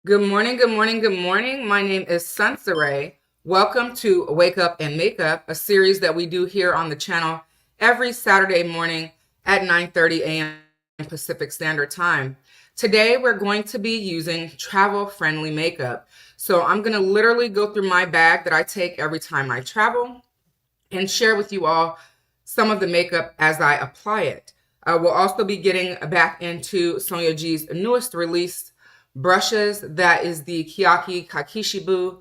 Good morning, good morning, good morning. My name is Sunsaray. Welcome to Wake Up and Makeup, a series that we do here on the channel every Saturday morning at 9:30 a.m. Pacific Standard Time. Today, we're going to be using travel-friendly makeup. So I'm going to literally go through my bag that I take every time I travel and share with you all some of the makeup as I apply it. We'll also be getting back into Sonia G's newest release brushes. That is the Kiyaki Kakishibu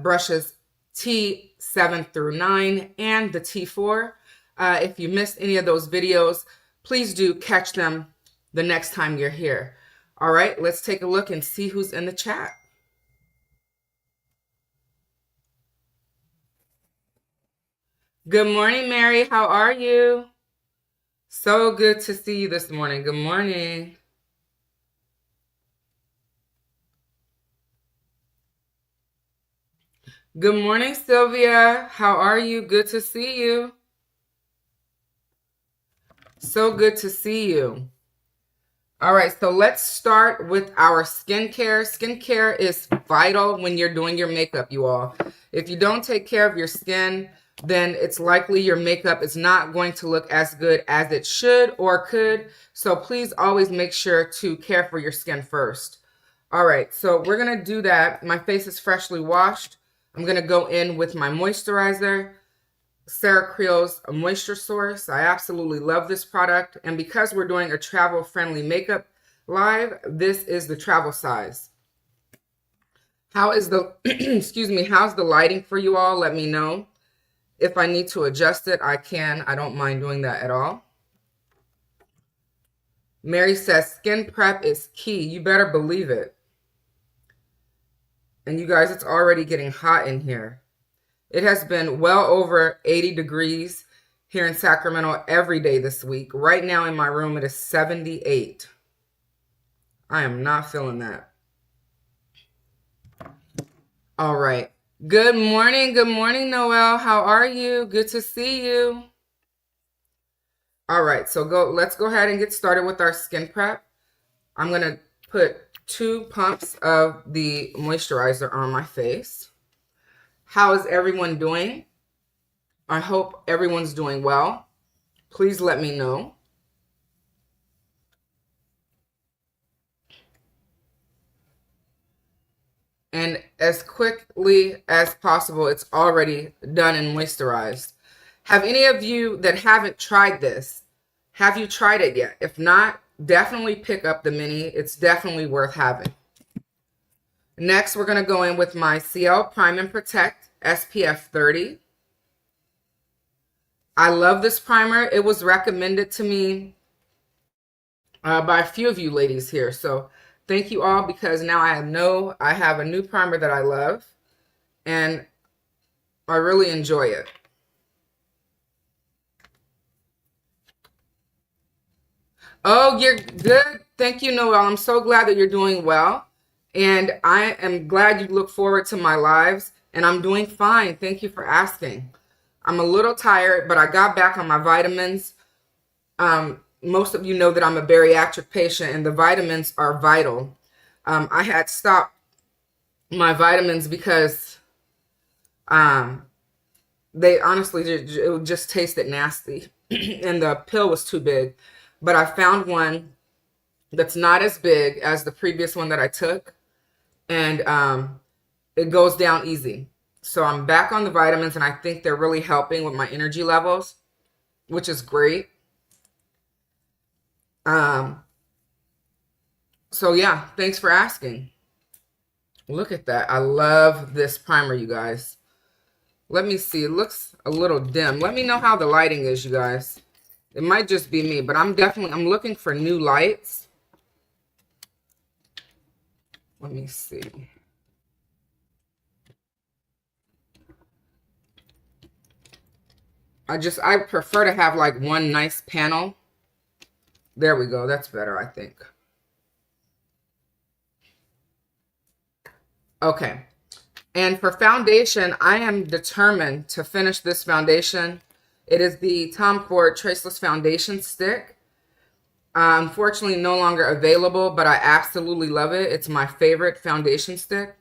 brushes T7 through 9 and the T4. If you missed any of those videos, please do catch them the next time you're here. All right, let's take a look and see who's in the chat. Good morning, Mary. How are you? So good to see you this morning. Good morning. Good morning, Sylvia. How are you? Good to see you. So good to see you. All right, so let's start with our skincare. Skincare is vital when you're doing your makeup, you all. If you don't take care of your skin, then it's likely your makeup is not going to look as good as it should or could. So please always make sure to care for your skin first. All right, so we're going to do that. My face is freshly washed. I'm going to go in with my moisturizer, Sarah Creal's Moisture Source. I absolutely love this product. And because we're doing a travel-friendly makeup live, this is the travel size. How is the, excuse me, how's the lighting for you all? Let me know. If I need to adjust it, I can. I don't mind doing that at all. Mary says skin prep is key. You better believe it. And you guys, it's already getting hot in here. It has been well over 80 degrees here in Sacramento every day this week. Right now in my room, it is 78. I am not feeling that. All right. Good morning. Good morning, Noelle. How are you? Good to see you. All right. So let's go ahead and get started with our skin prep. I'm going to put 2 pumps of the moisturizer on my face. How is everyone doing? I hope everyone's doing well. Please let me know. And as quickly as possible, it's already done and moisturized. Have any of you that haven't tried this, have you tried it yet? If not, definitely pick up the mini. It's definitely worth having. Next, we're going to go in with my CL Prime and Protect SPF 30. I love this primer. It was recommended to me by a few of you ladies here. So thank you all, because now I know I have a new primer that I love and I really enjoy it. Oh, you're good. Thank you, Noelle. I'm so glad that you're doing well. And I am glad you look forward to my lives. And I'm doing fine. Thank you for asking. I'm a little tired, but I got back on my vitamins. Most of you know that I'm a bariatric patient and the vitamins are vital. I had stopped my vitamins because they honestly, it just tasted nasty and the pill was too big. But I found one that's not as big as the previous one that I took, and it goes down easy. So I'm back on the vitamins, and I think they're really helping with my energy levels, which is great. So yeah, thanks for asking. Look at that. I love this primer, you guys. Let me see. It looks a little dim. Let me know how the lighting is, you guys. It might just be me, but I'm looking for new lights. Let me see. I prefer to have like one nice panel. There we go. That's better, I think. Okay. And for foundation, I am determined to finish this foundation. It is the Tom Ford Traceless Foundation Stick. Unfortunately, no longer available, but I absolutely love it. It's my favorite foundation stick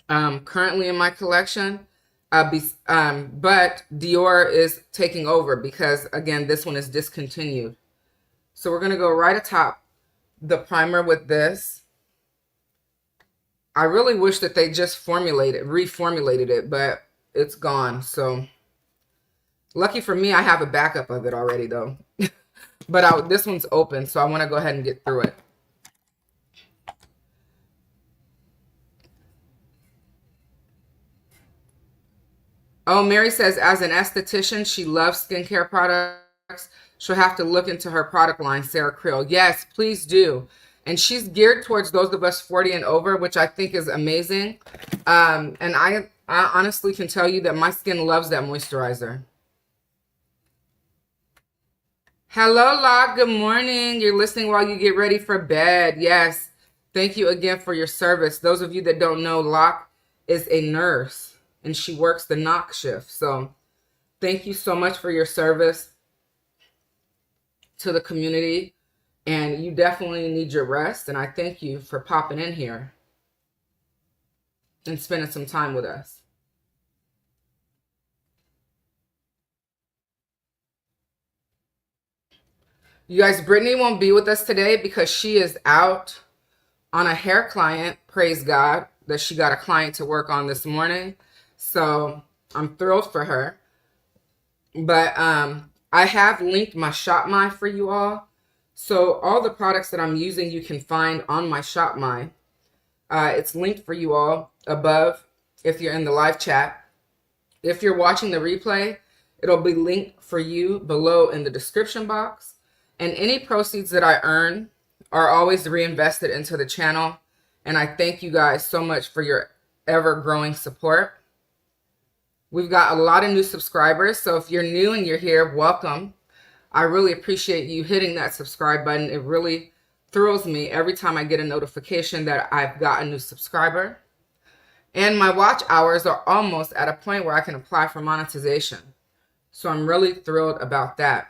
currently in my collection. But Dior is taking over because, again, this one is discontinued. So we're going to go right atop the primer with this. I really wish that they just reformulated it, but it's gone. So lucky for me, I have a backup of it already, though. But this one's open, so I want to go ahead and get through it. Oh, Mary says, as an esthetician, she loves skincare products. She'll have to look into her product line, Sarah Creal. Yes, please do. And she's geared towards those of us 40 and over, which I think is amazing. And I honestly can tell you that my skin loves that moisturizer. Hello, Locke. Good morning. You're listening while you get ready for bed. Yes. Thank you again for your service. Those of you that don't know, Locke is a nurse and she works the knock shift. So thank you so much for your service to the community. And you definitely need your rest. And I thank you for popping in here and spending some time with us. You guys, Brittany won't be with us today because she is out on a hair client. Praise God that she got a client to work on this morning. So I'm thrilled for her. But I have linked my ShopMy for you all. So all the products that I'm using you can find on my ShopMy. It's linked for you all above if you're in the live chat. If you're watching the replay, it'll be linked for you below in the description box. And any proceeds that I earn are always reinvested into the channel. And I thank you guys so much for your ever-growing support. We've got a lot of new subscribers. So if you're new and you're here, welcome. I really appreciate you hitting that subscribe button. It really thrills me every time I get a notification that I've got a new subscriber. And my watch hours are almost at a point where I can apply for monetization. So I'm really thrilled about that.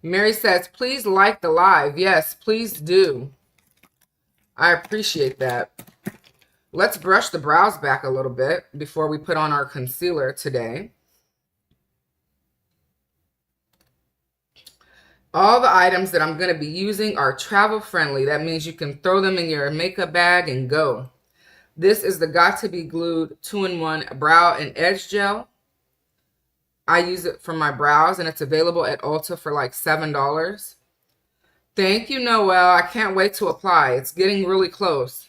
Mary says, please like the live. Yes, please do. I appreciate that. Let's brush the brows back a little bit before we put on our concealer today. All the items that I'm going to be using are travel friendly. That means you can throw them in your makeup bag and go. This is the Got to Be Glued 2-in-1 Brow and Edge Gel. I use it for my brows, and it's available at Ulta for like $7. Thank you, Noelle. I can't wait to apply. It's getting really close.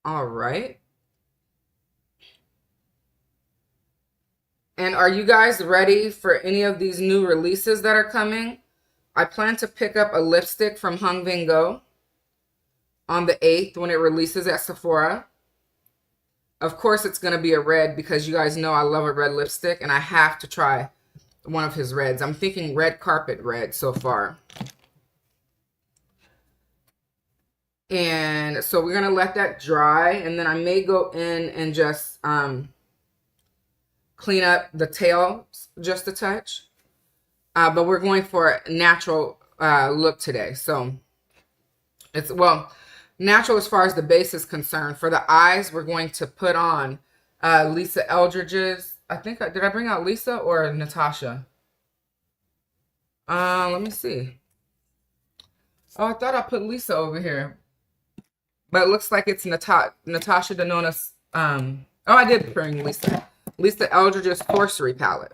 All right. And are you guys ready for any of these new releases that are coming? I plan to pick up a lipstick from Hung Go on the 8th when it releases at Sephora. Of course, it's going to be a red because you guys know I love a red lipstick and I have to try one of his reds. I'm thinking red carpet red so far. And so we're going to let that dry, and then I may go in and just clean up the tails just a touch. But we're going for a natural look today. So it's, well, natural as far as the base is concerned. For the eyes, we're going to put on Lisa Eldridge's. I think, did I bring out Lisa or Natasha? Let me see. Oh, I thought I put Lisa over here. But it looks like it's Natasha Denona's. Oh, I did bring Lisa. Lisa Eldridge's Sorcery palette.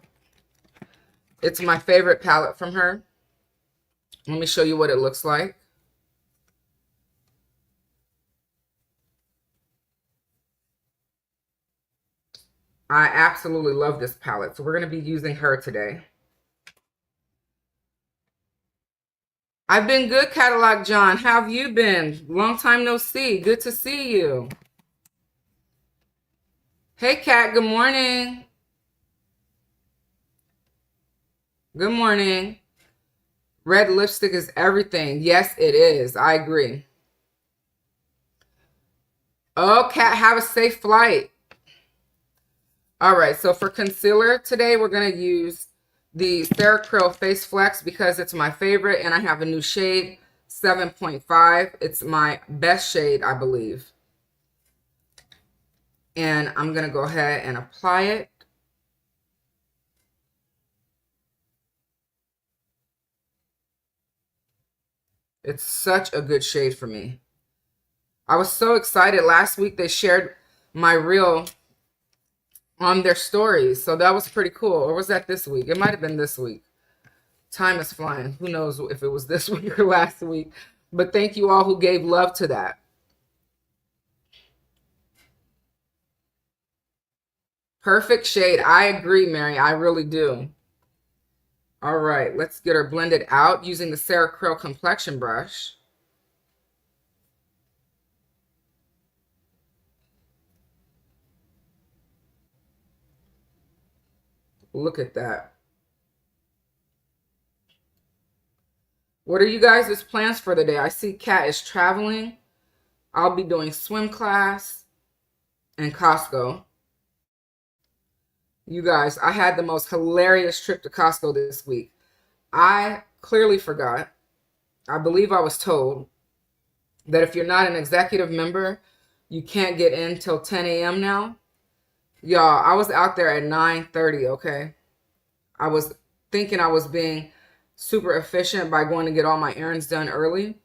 It's my favorite palette from her. Let me show you what it looks like. I absolutely love this palette. So we're going to be using her today. I've been good, Catalog John. How have you been? Long time no see. Good to see you. Hey, Kat. Good morning. Good morning. Red lipstick is everything. Yes, it is. I agree. Oh, Kat, have a safe flight. All right, so for concealer today, we're going to use the Creal Face Flex because it's my favorite, and I have a new shade, 7.5. It's my best shade, I believe. And I'm going to go ahead and apply it. It's such a good shade for me. I was so excited. Last week, they shared my reel on their stories, so that was pretty cool. Or was that this week? It might have been this week. Time is flying. Who knows if it was this week or last week. But thank you all who gave love to that. Perfect shade. I agree, Mary. I really do. All right, let's get her blended out using the Creal complexion brush. Look at that. What are you guys' plans for the day? I see Kat is traveling. I'll be doing swim class and Costco. You guys, I had the most hilarious trip to Costco this week. I clearly forgot. I believe I was told that if you're not an executive member, you can't get in till 10 a.m. now. Y'all, I was out there at 9:30, okay? I was thinking I was being super efficient by going to get all my errands done early.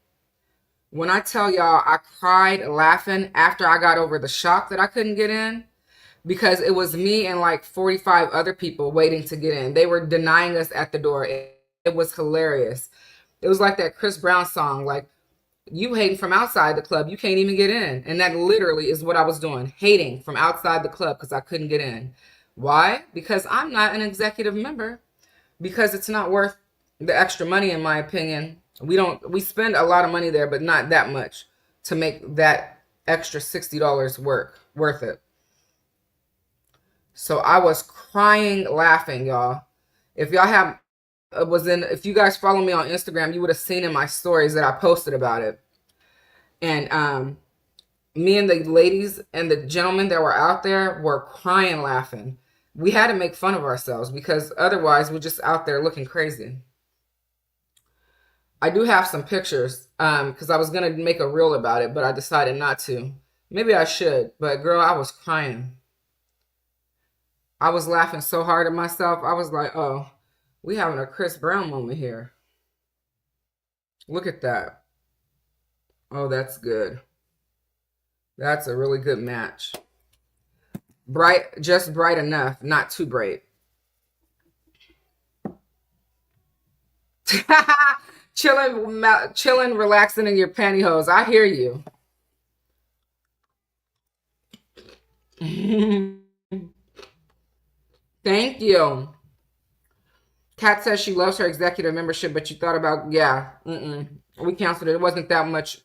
When I tell y'all, I cried laughing after I got over the shock that I couldn't get in because it was me and like 45 other people waiting to get in. They were denying us at the door. It was hilarious. It was like that Chris Brown song, like, you hating from outside the club, you can't even get in. And that literally is what I was doing, hating from outside the club because I couldn't get in. Why? Because I'm not an executive member, because it's not worth the extra money, in my opinion. We spend a lot of money there, but not that much to make that extra $60 worth it. So I was crying laughing, y'all. If y'all have if you guys follow me on Instagram, you would have seen in my stories that I posted about it. And me and the ladies and the gentlemen that were out there were crying laughing. We had to make fun of ourselves because otherwise we're just out there looking crazy. I do have some pictures because I was going to make a reel about it, but I decided not to. Maybe I should, but girl, I was crying. I was laughing so hard at myself. I was like, oh, we having a Chris Brown moment here. Look at that. Oh, that's good. That's a really good match. Bright, just bright enough, not too bright. Chilling, relaxing in your pantyhose. I hear you. Thank you. Kat says she loves her executive membership, but you thought about, yeah, we canceled it. It wasn't that much.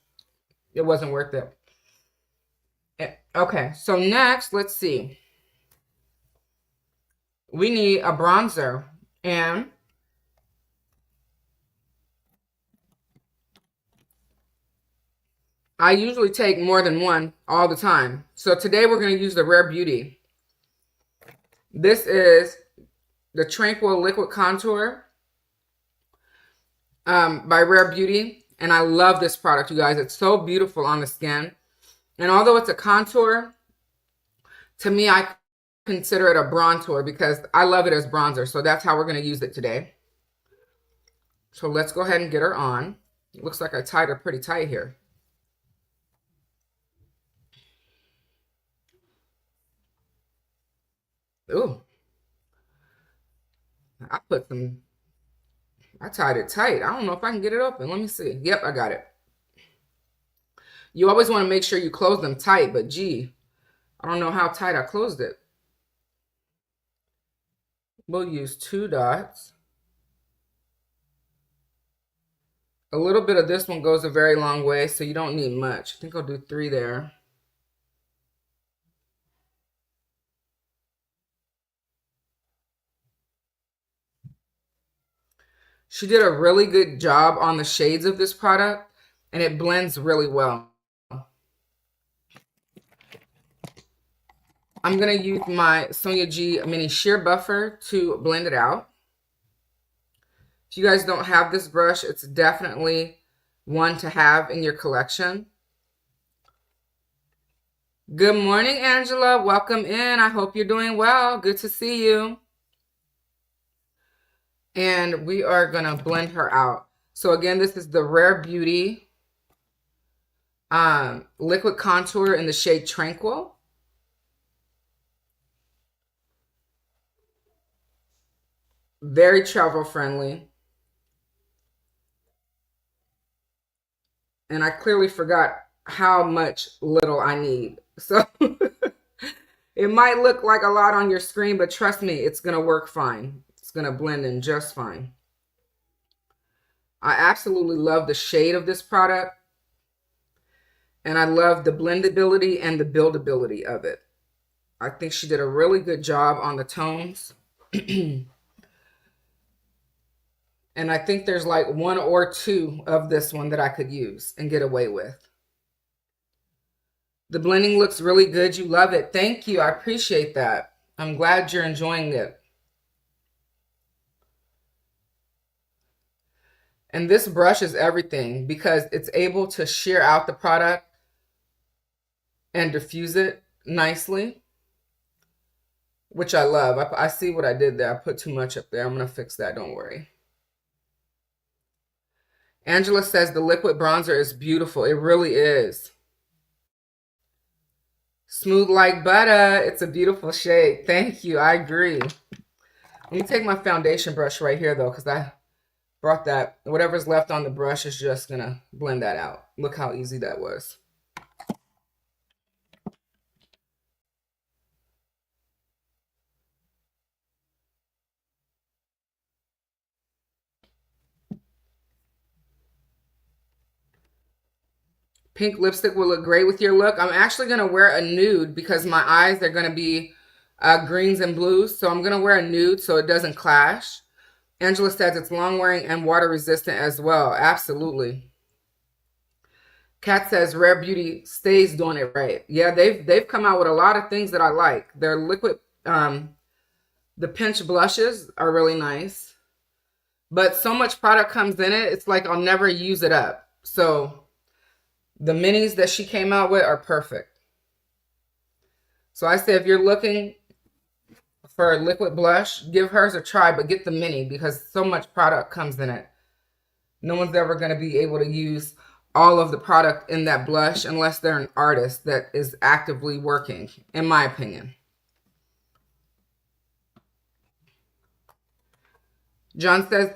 It wasn't worth it. Okay, so next, let's see. We need a bronzer, and I usually take more than one all the time. So today we're going to use the Rare Beauty. This is the Tranquil Liquid Contour by Rare Beauty. And I love this product, you guys. It's so beautiful on the skin. And although it's a contour, to me, I consider it a bronzer because I love it as bronzer. So that's how we're going to use it today. So let's go ahead and get her on. It looks like I tied her pretty tight here. Ooh. I tied it tight. I don't know if I can get it open. Let me see. Yep, I got it. You always want to make sure you close them tight, but gee, I don't know how tight I closed it. We'll use 2 dots. A little bit of this one goes a very long way, so you don't need much. I think I'll do 3 there. She did a really good job on the shades of this product, and it blends really well. I'm going to use my Sonia G Mini Sheer Buffer to blend it out. If you guys don't have this brush, it's definitely one to have in your collection. Good morning, Angela. Welcome in. I hope you're doing well. Good to see you. And we are going to blend her out. So again, this is the Rare Beauty liquid contour in the shade Tranquil. Very travel friendly. And I clearly forgot how much little I need. So it might look like a lot on your screen, but trust me, it's going to work fine. It's going to blend in just fine. I absolutely love the shade of this product. And I love the blendability and the buildability of it. I think she did a really good job on the tones. And I think there's like one or two of this one that I could use and get away with. The blending looks really good. You love it. Thank you. I appreciate that. I'm glad you're enjoying it. And this brush is everything because it's able to shear out the product and diffuse it nicely, which I love. I see what I did there. I put too much up there. I'm going to fix that. Don't worry. Angela says the liquid bronzer is beautiful. It really is. Smooth like butter. It's a beautiful shade. Thank you. I agree. Let me take my foundation brush right here, though, because I brought that. Whatever's left on the brush is just going to blend that out. Look how easy that was. Pink lipstick will look great with your look. I'm actually going to wear a nude because my eyes are going to be greens and blues. So I'm going to wear a nude so it doesn't clash. Angela says it's long wearing and water resistant as well. Absolutely. Kat says Rare Beauty stays doing it right. Yeah, they've come out with a lot of things that I like. Their liquid, the pinch blushes are really nice. But so much product comes in it, it's like I'll never use it up. So the minis that she came out with are perfect. So I say if you're looking for a liquid blush, give hers a try, but get the mini because so much product comes in it. No one's ever going to be able to use all of the product in that blush unless they're an artist that is actively working, in my opinion. John says,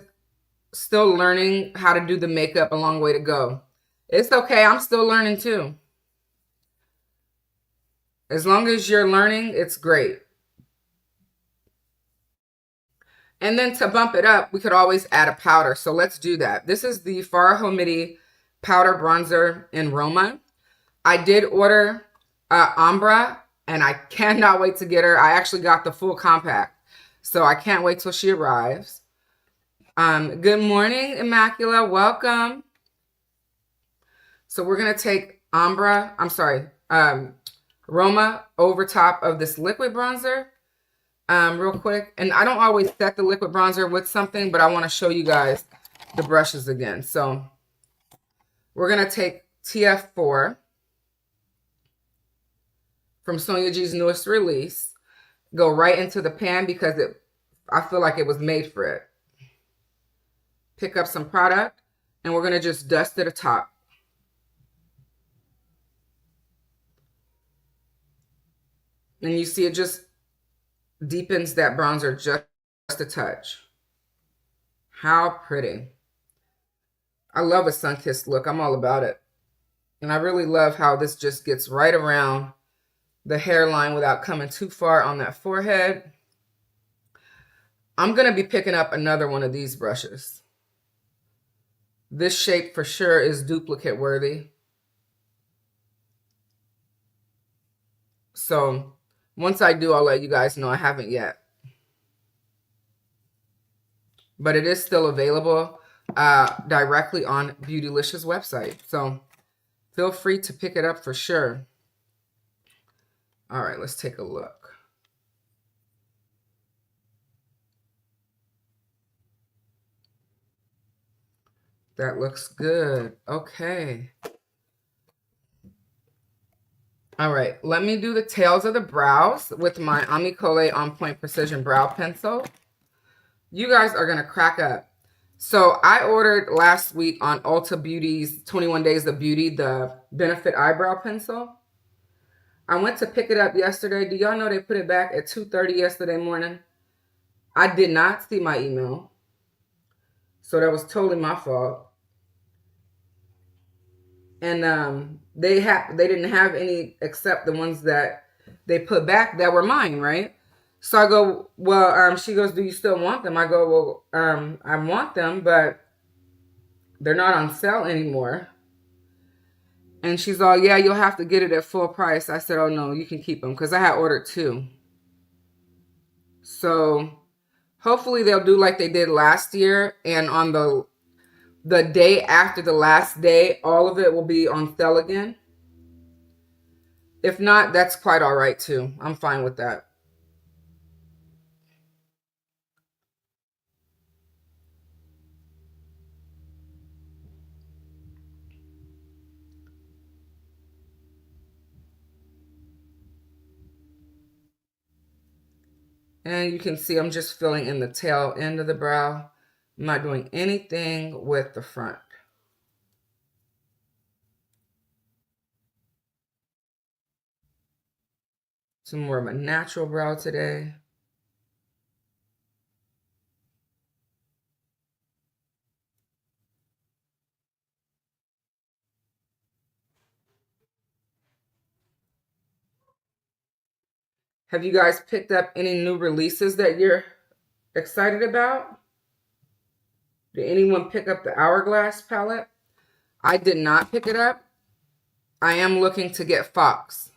still learning how to do the makeup, a long way to go. It's okay. I'm still learning too. As long as you're learning, it's great. And then to bump it up, we could always add a powder. So let's do that. This is the Farah Hamidi Powder Bronzer in Roma. I did order Ambra, and I cannot wait to get her. I actually got the full compact, so I can't wait till she arrives. Good morning, Immaculate. Welcome. So we're going to take Roma over top of this liquid bronzer real quick. And I don't always set the liquid bronzer with something, but I want to show you guys the brushes again. So we're going to take TF4 from Sonia G's newest release, go right into the pan because I feel like it was made for it. Pick up some product, and we're going to just dust it atop. And you see it just deepens that bronzer just a touch. How pretty. I love a sun-kissed look. I'm all about it. And I really love how this just gets right around the hairline without coming too far on that forehead. I'm going to be picking up another one of these brushes. This shape for sure is duplicate worthy. So once I do, I'll let you guys know. I haven't yet. But it is still available directly on Beautylicious website. So feel free to pick it up for sure. All right, let's take a look. That looks good. Okay. All right, let me do the tails of the brows with my Amicole On Point Precision Brow Pencil. You guys are going to crack up. So I ordered last week on Ulta Beauty's 21 Days of Beauty, the Benefit Eyebrow Pencil. I went to pick it up yesterday. Do y'all know they put it back at 2:30 yesterday morning? I did not see my email. So that was totally my fault. And they didn't have any except the ones that they put back that were mine, right? So I go, well, she goes, do you still want them? I go, well, I want them, but they're not on sale anymore. And she's all, yeah, you'll have to get it at full price. I said, oh no, you can keep them, because I had ordered 2. So hopefully they'll do like they did last year, and on the day after the last day, all of it will be on sale again. If not, that's quite all right too. I'm fine with that. And you can see I'm just filling in the tail end of the brow. I'm not doing anything with the front. Some more of a natural brow today. Have you guys picked up any new releases that you're excited about? Did anyone pick up the Hourglass palette? I did not pick it up. I am looking to get Fox.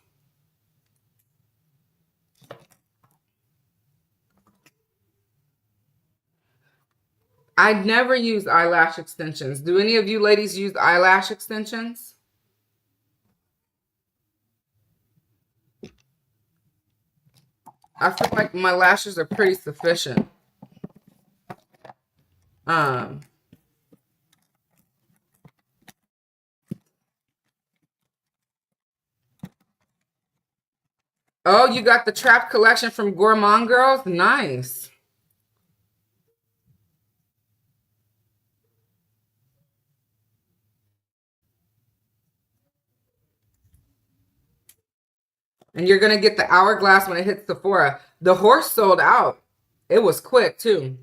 I never use eyelash extensions. Do any of you ladies use eyelash extensions? I feel like my lashes are pretty sufficient. Oh, you got the Trap collection from Gourmand Girls? Nice. And you're going to get the Hourglass when it hits Sephora. The horse sold out. It was quick, too.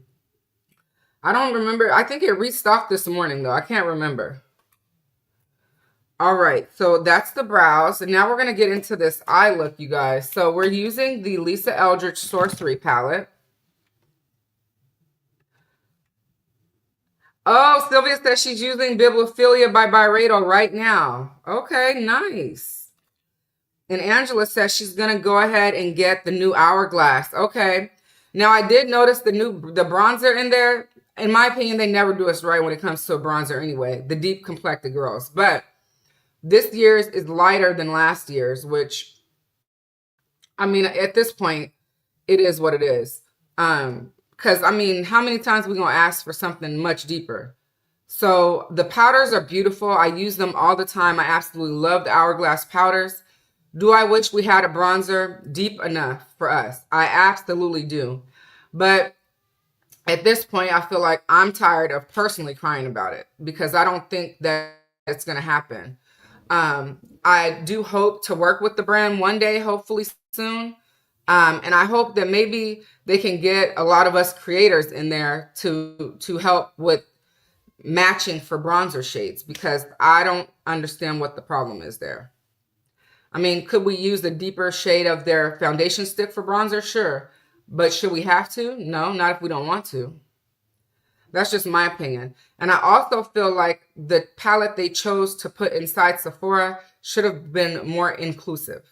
I don't remember. I think it restocked this morning, though. I can't remember. All right, so that's the brows. And now we're going to get into this eye look, you guys. So we're using the Lisa Eldridge Sorcery palette. Oh, Sylvia says she's using Bibliophilia by Byredo right now. Okay, nice. And Angela says she's going to go ahead and get the new Hourglass. Okay. Now, I did notice the bronzer in there. In my opinion, they never do us right when it comes to a bronzer anyway. The deep complected girls. But this year's is lighter than last year's, which, I mean, at this point, it is what it is. Because, I mean, how many times are we going to ask for something much deeper? So the powders are beautiful. I use them all the time. I absolutely love the Hourglass powders. Do I wish we had a bronzer deep enough for us? I absolutely do. But at this point, I feel like I'm tired of personally crying about it because I don't think that it's going to happen. I do hope to work with the brand one day, hopefully soon. And I hope that maybe they can get a lot of us creators in there to help with matching for bronzer shades because I don't understand what the problem is there. I mean, could we use the deeper shade of their foundation stick for bronzer? Sure. But should we have to? No, not if we don't want to. That's just my opinion. And I also feel like the palette they chose to put inside Sephora should have been more inclusive.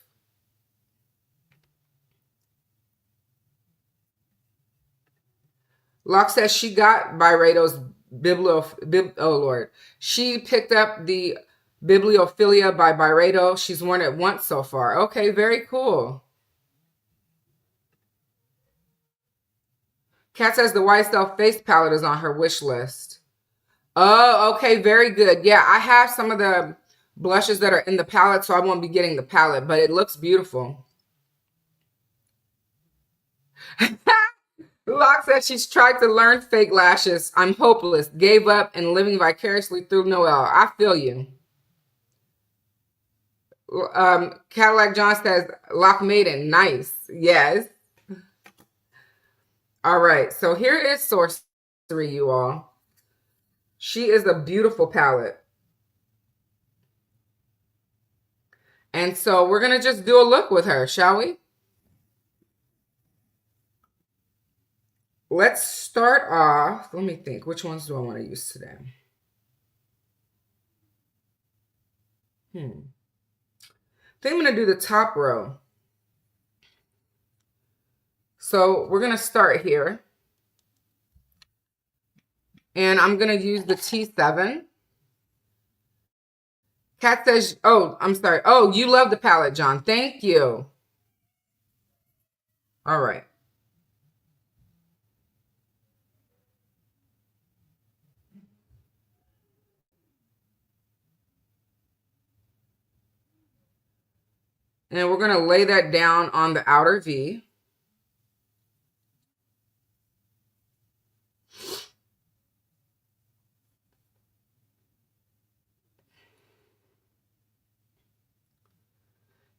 Locke says she got Byredo's oh Lord. She picked up the Bibliophilia by Byredo. She's worn it once so far. Okay, very cool. Kat says the YSL face palette is on her wish list. Oh, okay, very good. Yeah, I have some of the blushes that are in the palette, so I won't be getting the palette, but it looks beautiful. Locke says she's tried to learn fake lashes. I'm hopeless. Gave up and living vicariously through Noelle. I feel you. Cadillac John says Locke Maiden. Nice. Yes. All right. So here is Sorcery, you all. She is a beautiful palette. And so we're going to just do a look with her, shall we? Let's start off. Let me think. Which ones do I want to use today? I think I'm going to do the top row. So we're going to start here. And I'm going to use the T7. Kat says, oh, I'm sorry. Oh, you love the palette, John. Thank you. All right. And we're going to lay that down on the outer V.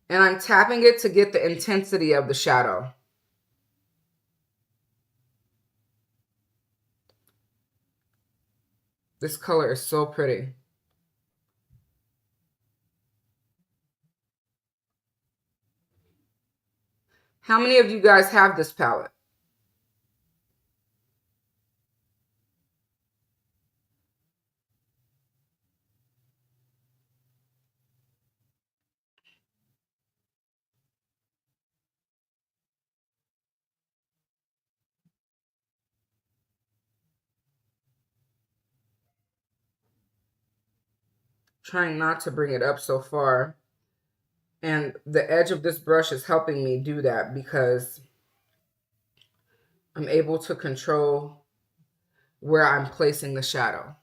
And I'm tapping it to get the intensity of the shadow. This color is so pretty. How many of you guys have this palette? Trying not to bring it up so far. And the edge of this brush is helping me do that because I'm able to control where I'm placing the shadow.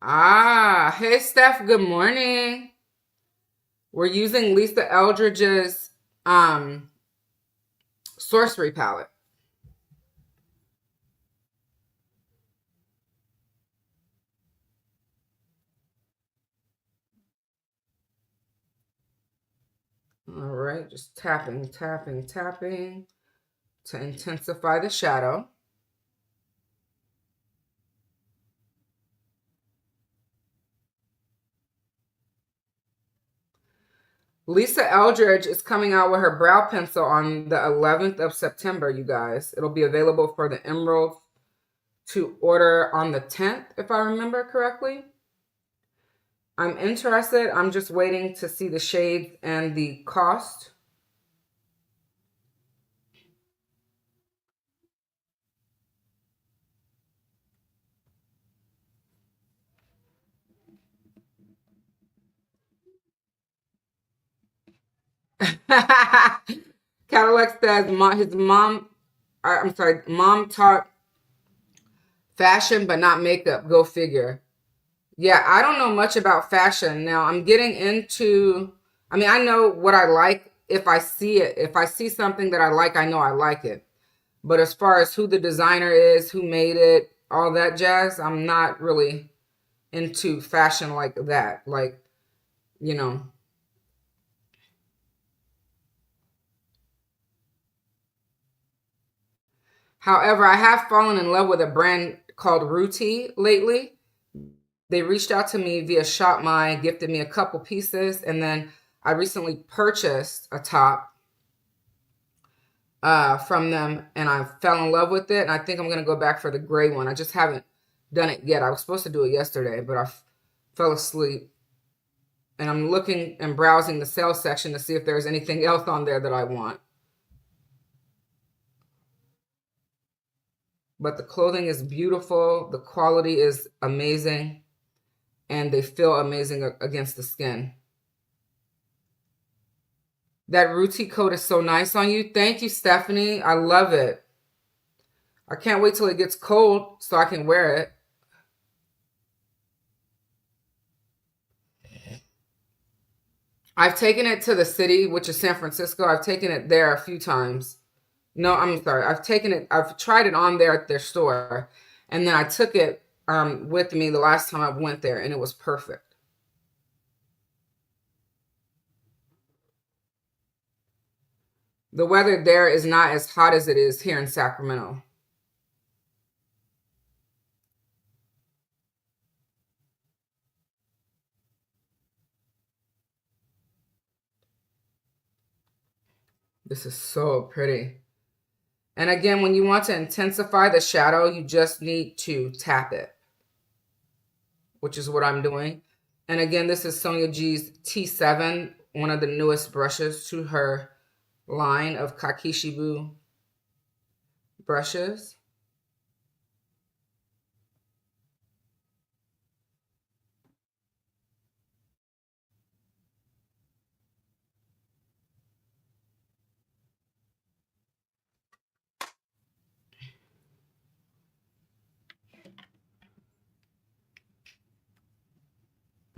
Ah, hey Steph, good morning. We're using Lisa Eldridge's Sorcery palette. All right, just tapping, tapping, tapping to intensify the shadow. Lisa Eldridge is coming out with her brow pencil on the 11th of September, you guys. It'll be available for the Emerald to order on the 10th, if I remember correctly. I'm interested. I'm just waiting to see the shades and the cost. Cadillac says mom taught fashion but not makeup. Go figure. Yeah, I don't know much about fashion. Now I'm getting into, I know what I like if I see it. If I see something that I like, I know I like it. But as far as who the designer is, who made it, all that jazz, I'm not really into fashion like that. Like, you know. However, I have fallen in love with a brand called Ruti lately. They reached out to me via Shop My, gifted me a couple pieces, and then I recently purchased a top from them, and I fell in love with it, and I think I'm going to go back for the gray one. I just haven't done it yet. I was supposed to do it yesterday, but I fell asleep, and I'm looking and browsing the sales section to see if there's anything else on there that I want. But the clothing is beautiful. The quality is amazing. And they feel amazing against the skin. That Ruti coat is so nice on you. Thank you, Stephanie. I love it. I can't wait till it gets cold so I can wear it. I've taken it to the city, which is San Francisco. I've taken it there a few times. No, I'm sorry. I've tried it on there at their store. And then I took it with me the last time I went there, and it was perfect. The weather there is not as hot as it is here in Sacramento. This is so pretty. And again, when you want to intensify the shadow, you just need to tap it, which is what I'm doing. And again, this is Sonia G's T7, one of the newest brushes to her line of Kakishibu brushes.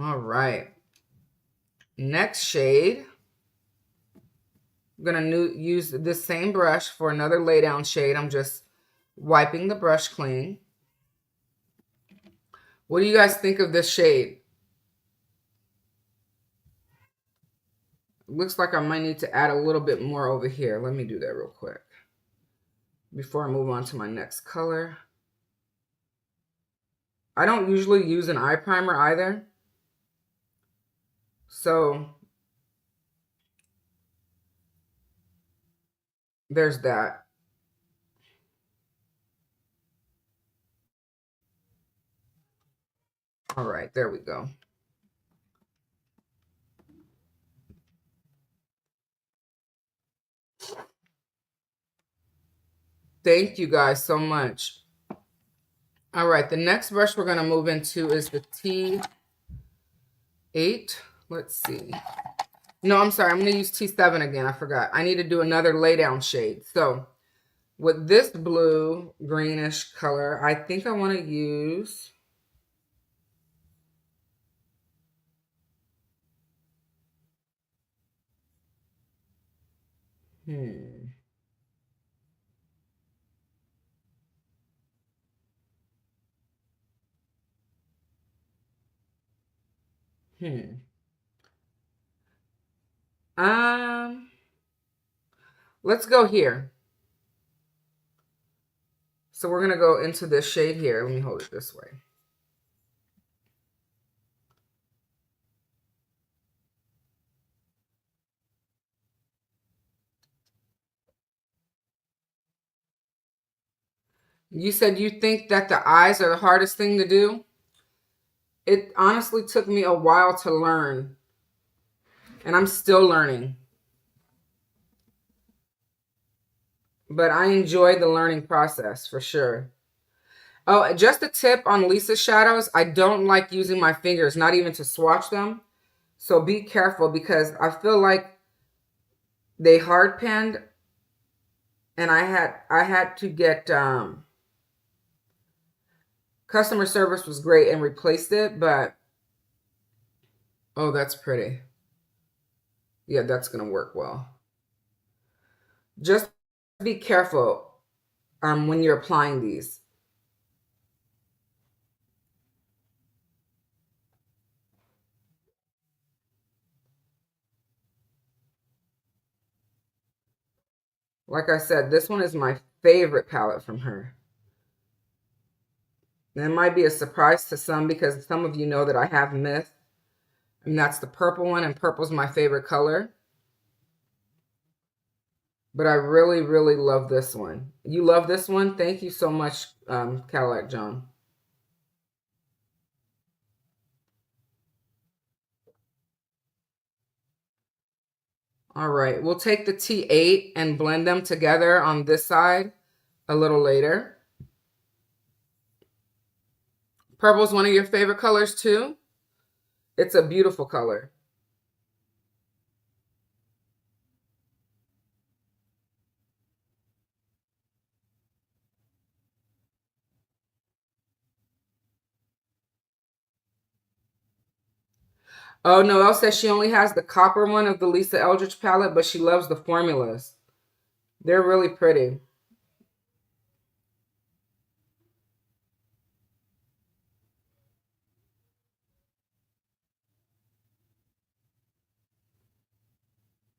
All right. Next shade. I'm going to use this same brush for another lay down shade. I'm just wiping the brush clean. What do you guys think of this shade? Looks like I might need to add a little bit more over here. Let me do that real quick before I move on to my next color. I don't usually use an eye primer either. So there's that. All right, there we go. Thank you guys so much. All right, the next brush we're going to move into is the T8. Let's see. No, I'm sorry. I'm going to use T7 again. I forgot. I need to do another lay down shade. So with this blue greenish color, I think I want to use let's go here. So we're going to go into this shade here. Let me hold it this way. You said you think that the eyes are the hardest thing to do? It honestly took me a while to learn, and I'm still learning. But I enjoy the learning process for sure. Oh, just a tip on Lisa's shadows. I don't like using my fingers, not even to swatch them. So be careful because I feel like they hard penned, and I had to get customer service was great and replaced it, but oh, that's pretty. Yeah, that's gonna work well. Just be careful when you're applying these. Like I said, this one is my favorite palette from her. And it might be a surprise to some because some of you know that I have Myth, and that's the purple one, and purple's my favorite color. But I really, really love this one. You love this one? Thank you so much, Cadillac John. All right, we'll take the T8 and blend them together on this side a little later. Purple's one of your favorite colors too? It's a beautiful color. Oh, Noelle says she only has the copper one of the Lisa Eldridge palette, but she loves the formulas. They're really pretty.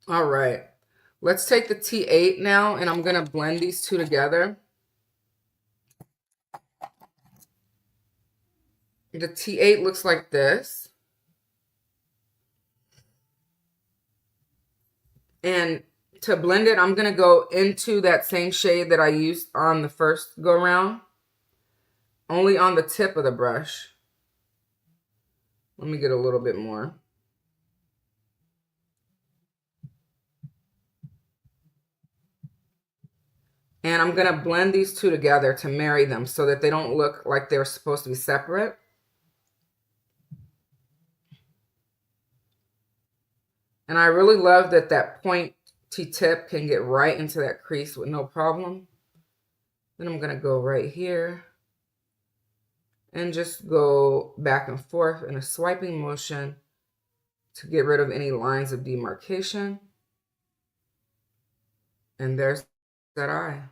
All right. Let's take the T8 now, and I'm going to blend these two together. The T8 looks like this. And to blend it, I'm going to go into that same shade that I used on the first go round. Only on the tip of the brush. Let me get a little bit more. And I'm going to blend these two together to marry them so that they don't look like they're supposed to be separate. And I really love that that pointy tip can get right into that crease with no problem. Then I'm going to go right here and just go back and forth in a swiping motion to get rid of any lines of demarcation. And there's that eye.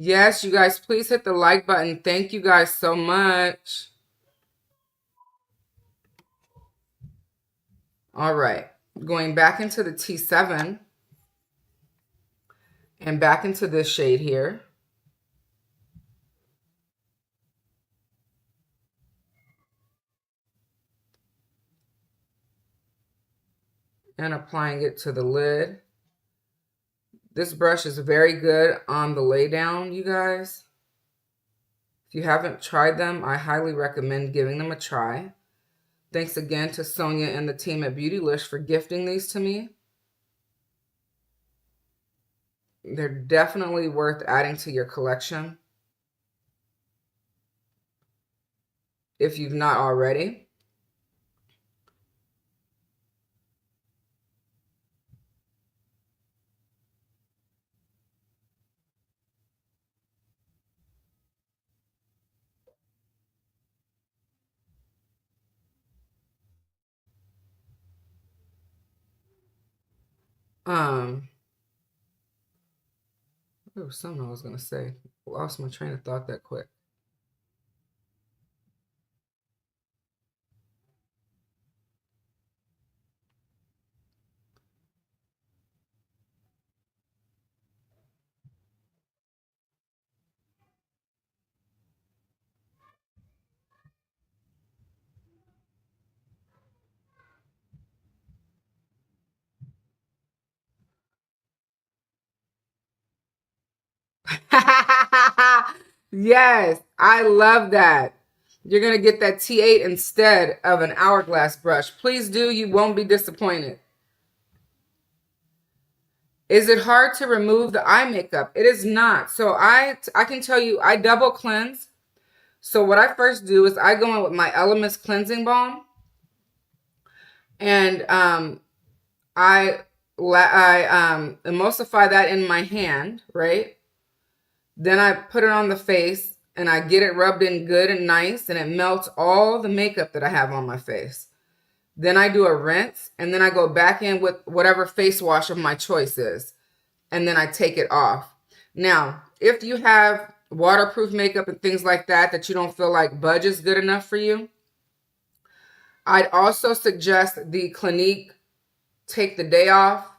Yes, you guys, please hit the like button. Thank you guys so much. All right, going back into the T7 and back into this shade here. And applying it to the lid. This brush is very good on the lay down, you guys. If you haven't tried them, I highly recommend giving them a try. Thanks again to Sonia and the team at Beautylish for gifting these to me. They're definitely worth adding to your collection if you've not already. There was something I was going to say. Lost my train of thought that quick. Yes, I love that. You're going to get that T8 instead of an hourglass brush. Please do. You won't be disappointed. Is it hard to remove the eye makeup? It is not. So I can tell you, I double cleanse. So what I first do is I go in with my Elements Cleansing Balm. And I emulsify that in my hand, right? Then I put it on the face and I get it rubbed in good and nice, and it melts all the makeup that I have on my face. Then I do a rinse, and then I go back in with whatever face wash of my choice is, and then I take it off. Now, if you have waterproof makeup and things like that that you don't feel like Budge is good enough for you, I'd also suggest the Clinique Take the Day Off,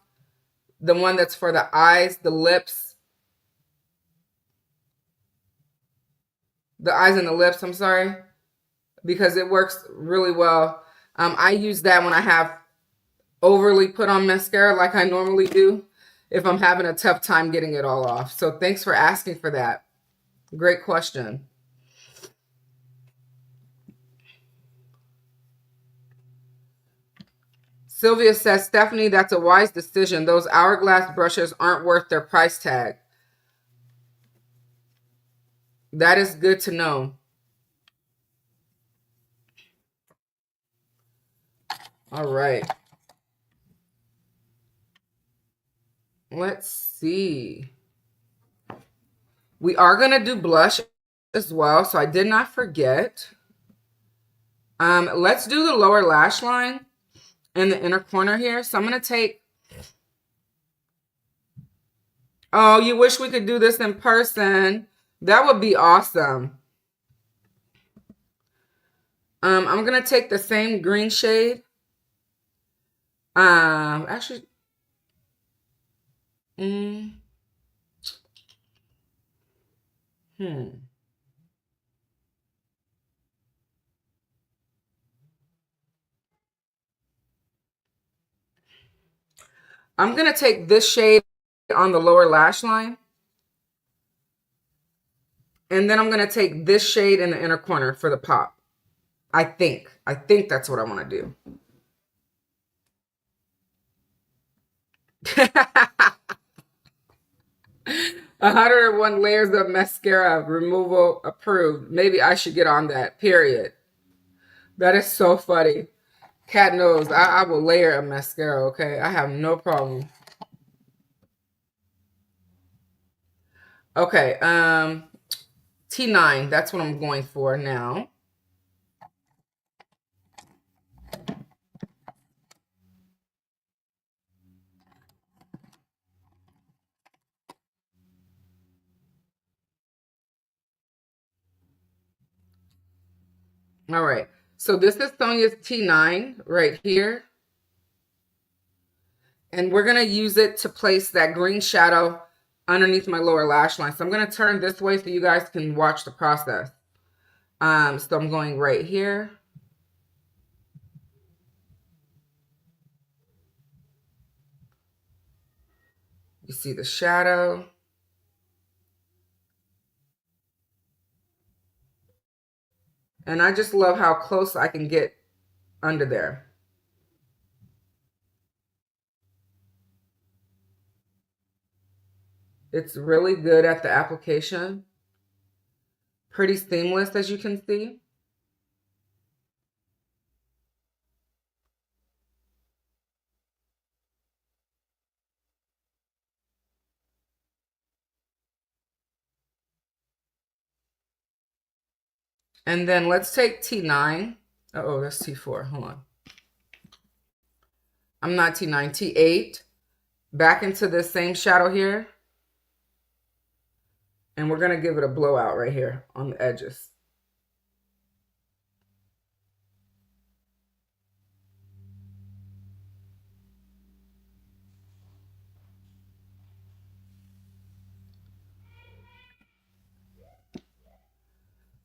the one that's for the eyes, the lips, and the lips, I'm sorry, because it works really well. I use that when I have overly put on mascara like I normally do, if I'm having a tough time getting it all off. So thanks for asking for that. Great question. Sylvia says, Stephanie, that's a wise decision. Those hourglass brushes aren't worth their price tag. That is good to know. All right. Let's see. We are going to do blush as well, so I did not forget. Let's do the lower lash line in the inner corner here. So I'm going to take... Oh, you wish we could do this in person? That would be awesome. I'm going to take the same green shade. Actually... I'm going to take this shade on the lower lash line. And then I'm going to take this shade in the inner corner for the pop. I think that's what I want to do. 101 layers of mascara removal approved. Maybe I should get on that, period. That is so funny. Cat knows I will layer a mascara, okay? I have no problem. Okay, T9, that's what I'm going for now. All right, so this is Sonia's T9 right here. And we're going to use it to place that green shadow underneath my lower lash line. So I'm going to turn this way so you guys can watch the process. So I'm going right here. You see the shadow. And I just love how close I can get under there. It's really good at the application. Pretty seamless, as you can see. And then let's take T9. Uh-oh, that's T4. Hold on. I'm not T9, T8. Back into this same shadow here. And we're going to give it a blowout right here on the edges.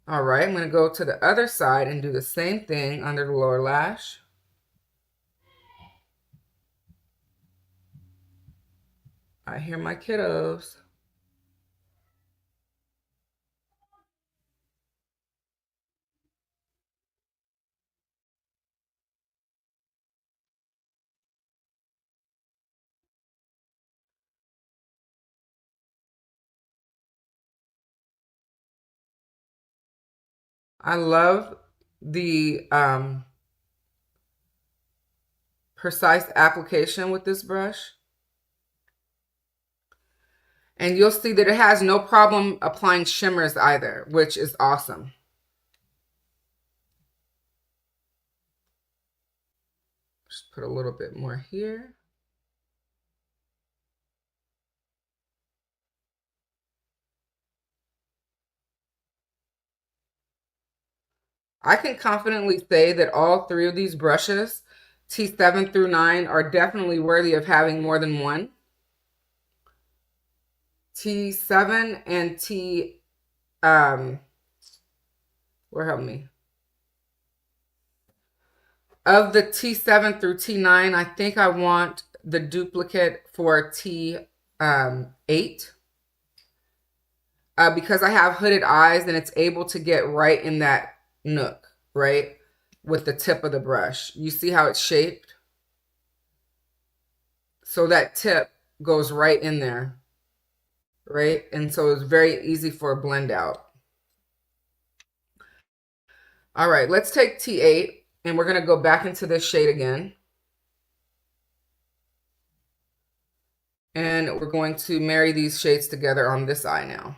All right, I'm going to go to the other side and do the same thing under the lower lash. I hear my kiddos. I love the precise application with this brush. And you'll see that it has no problem applying shimmers either, which is awesome. Just put a little bit more here. I can confidently say that all three of these brushes, T7 through 9, are definitely worthy of having more than one. T7 and help me. Of the T7 through T9, I think I want the duplicate for T8. because I have hooded eyes, and it's able to get right in that nook, right? With the tip of the brush. You see how it's shaped? So that tip goes right in there, right? And so it's very easy for a blend out. All right, let's take T8, and we're going to go back into this shade again. And we're going to marry these shades together on this eye now.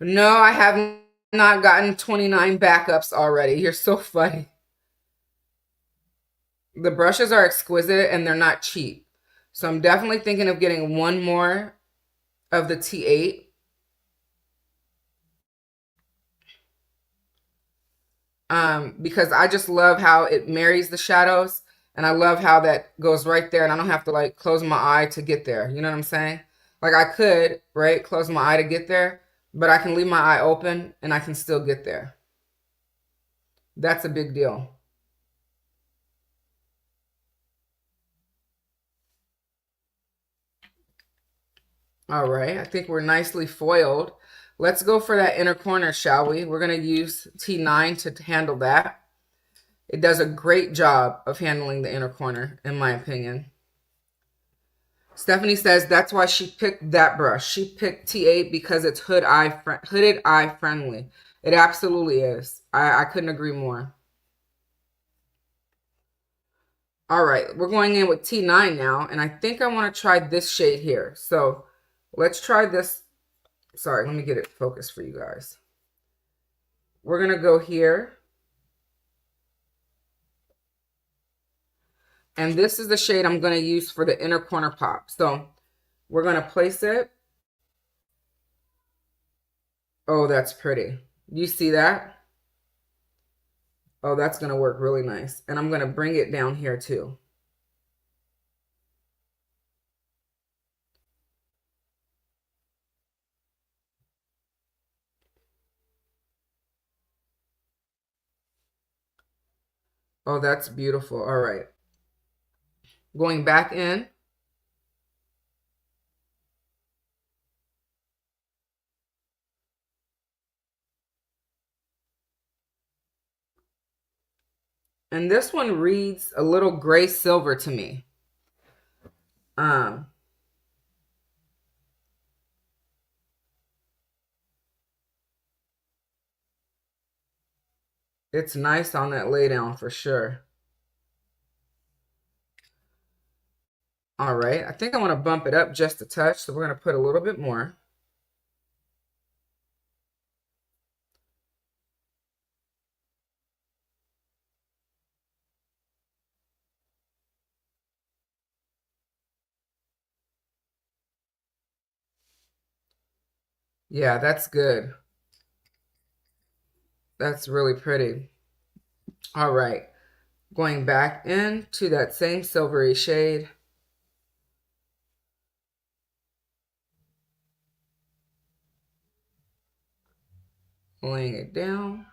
No, I have not gotten 29 backups already. You're so funny. The brushes are exquisite and they're not cheap. So I'm definitely thinking of getting one more of the T8. Because I just love how it marries the shadows, and I love how that goes right there, and I don't have to like close my eye to get there. You know what I'm saying? Like I could, right, close my eye to get there, but I can leave my eye open and I can still get there. That's a big deal. All right, I think we're nicely foiled. Let's go for that inner corner, shall we? We're going to use T9 to handle that. It does a great job of handling the inner corner, in my opinion. Stephanie says that's why she picked that brush. She picked T8 because it's hooded eye friendly. It absolutely is. I couldn't agree more. All right, we're going in with T9 now, and I think I want to try this shade here. So let's try this. Sorry, let me get it focused for you guys. We're going to go here. And this is the shade I'm going to use for the inner corner pop. So we're going to place it. Oh, that's pretty. You see that? Oh, that's going to work really nice. And I'm going to bring it down here too. Oh, that's beautiful. All right. Going back in. And this one reads a little gray silver to me. It's nice on that lay down for sure. All right, I think I want to bump it up just a touch, so we're going to put a little bit more. Yeah, that's good. That's really pretty. All right, going back into that same silvery shade. Laying it down.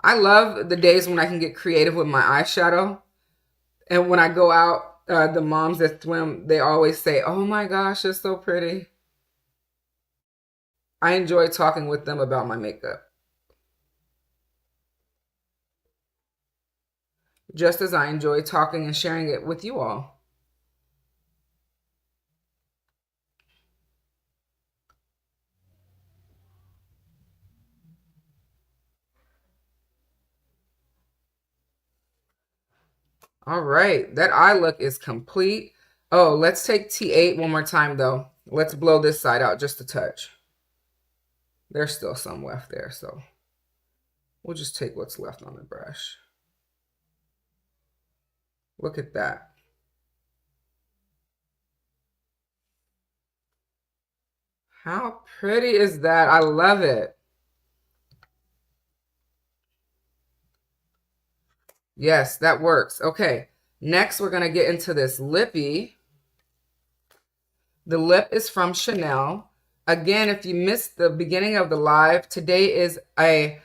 I love the days when I can get creative with my eyeshadow. And when I go out, the moms that swim, they always say, oh my gosh, it's so pretty. I enjoy talking with them about my makeup, just as I enjoy talking and sharing it with you all. All right, that eye look is complete. Oh, let's take T8 one more time though. Let's blow this side out just a touch. There's still some left there, so we'll just take what's left on the brush. Look at that. How pretty is that? I love it. Yes, that works. Okay, next we're going to get into this lippy. The lip is from Chanel. Again, if you missed the beginning of the live, today is a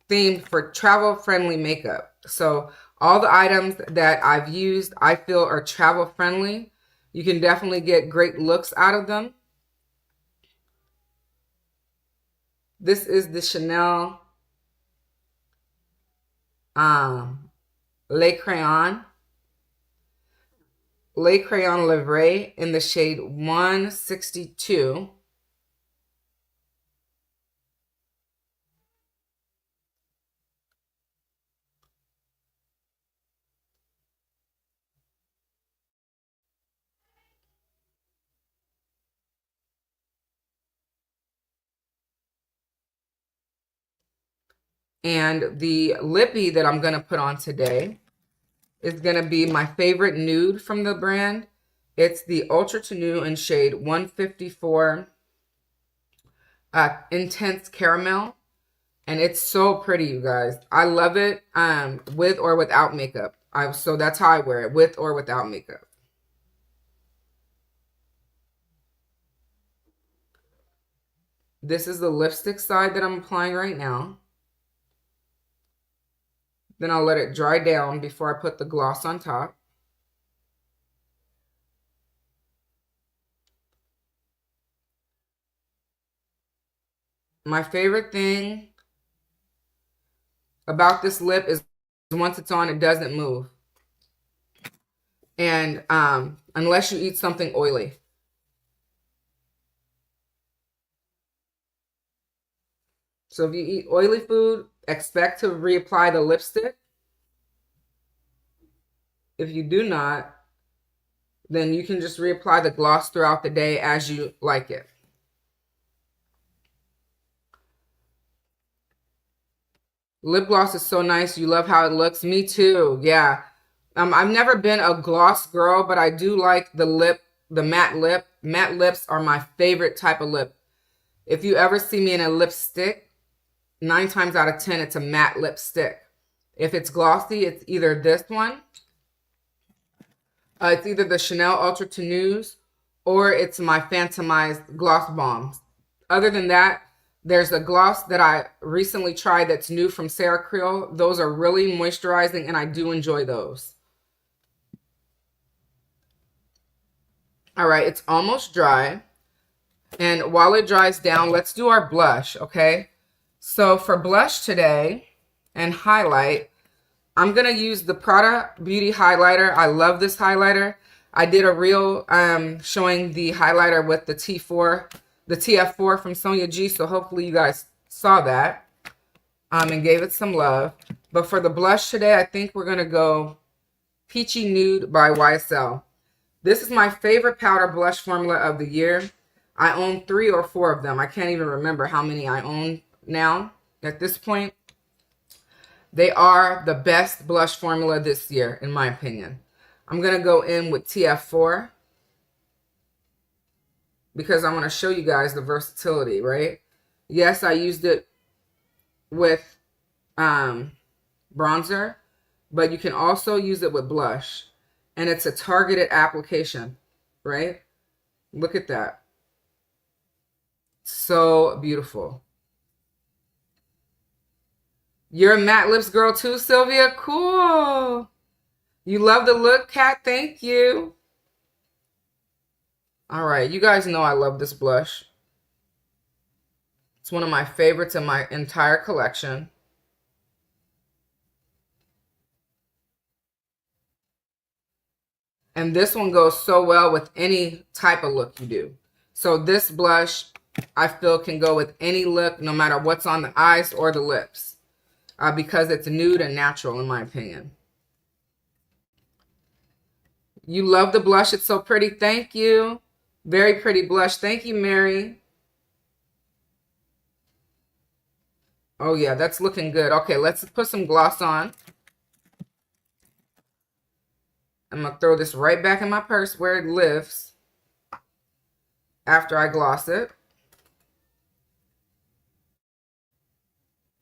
themed for travel-friendly makeup. So all the items that I've used, I feel are travel-friendly. You can definitely get great looks out of them. This is the Chanel Le Crayon Livre in the shade 162. And the lippy that I'm going to put on today is going to be my favorite nude from the brand. It's the Ultra Tenue in shade 154 Intense Caramel. And it's so pretty, you guys. I love it with or without makeup. So that's how I wear it, with or without makeup. This is the lipstick side that I'm applying right now. Then I'll let it dry down before I put the gloss on top. My favorite thing about this lip is once it's on, it doesn't move. And unless you eat something oily. So if you eat oily food, expect to reapply the lipstick. If you do not, then you can just reapply the gloss throughout the day as you like it. Lip gloss is so nice. You love how it looks. Me too. Yeah. I've never been a gloss girl, but I do like the matte lip. Matte lips are my favorite type of lip. If you ever see me in a lipstick, 9 times out of 10, it's a matte lipstick. If it's glossy, it's either this one. It's either the Chanel Ultra Tenues or it's my Phantomized Gloss Bombs. Other than that, there's a gloss that I recently tried that's new from Creal. Those are really moisturizing and I do enjoy those. All right, it's almost dry. And while it dries down, let's do our blush, okay? So for blush today and highlight, I'm going to use the Creal Beauty highlighter. I love this highlighter. I did a reel showing the highlighter with the T4, the TF4 from Sonia G. So hopefully you guys saw that and gave it some love. But for the blush today, I think we're going to go Peachy Nude by YSL. This is my favorite powder blush formula of the year. I own 3 or 4 of them. I can't even remember how many I own now at this point. They are the best blush formula this year, in my opinion. I'm going to go in with TF4 because I want to show you guys the versatility, right? Yes, I used it with bronzer, but you can also use it with blush. And it's a targeted application, right? Look at that. So beautiful. You're a matte lips girl too, Sylvia? Cool. You love the look, Kat? Thank you. All right, you guys know I love this blush. It's one of my favorites in my entire collection. And this one goes so well with any type of look you do. So this blush, I feel, can go with any look, no matter what's on the eyes or the lips, because it's nude and natural, in my opinion. You love the blush. It's so pretty. Thank you. Very pretty blush. Thank you, Mary. Oh, yeah, that's looking good. Okay, let's put some gloss on. I'm going to throw this right back in my purse where it lives after I gloss it.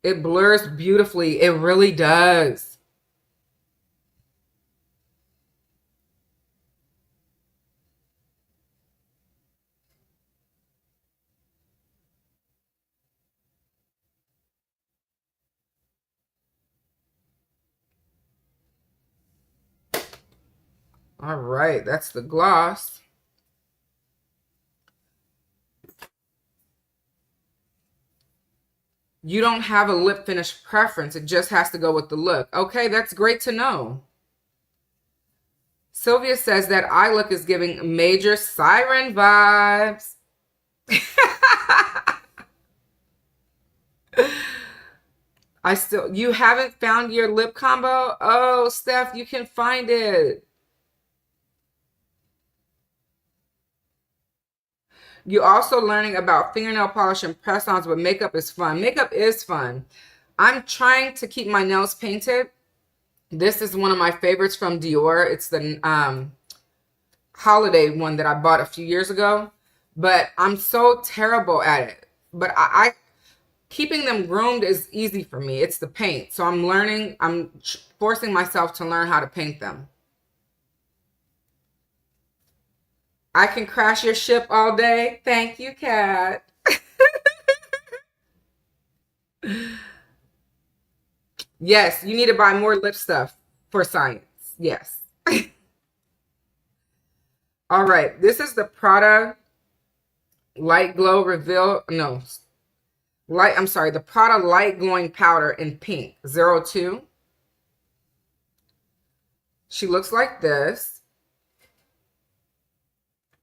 It blurs beautifully. It really does. All right, that's the gloss. You don't have a lip finish preference. It just has to go with the look. Okay, that's great to know. Sylvia says that eye look is giving major siren vibes. You haven't found your lip combo? Oh, Steph, you can find it. You're also learning about fingernail polish and press-ons, but makeup is fun. Makeup is fun. I'm trying to keep my nails painted. This is one of my favorites from Dior. It's the holiday one that I bought a few years ago, but I'm so terrible at it. But I keeping them groomed is easy for me. It's the paint. So I'm learning, I'm forcing myself to learn how to paint them. I can crash your ship all day. Thank you, Kat. Yes, you need to buy more lip stuff for science. Yes. All right. This is the Prada Light Glow Reveal. No. I'm sorry. The Prada Light Glowing Powder in pink. 02. She looks like this.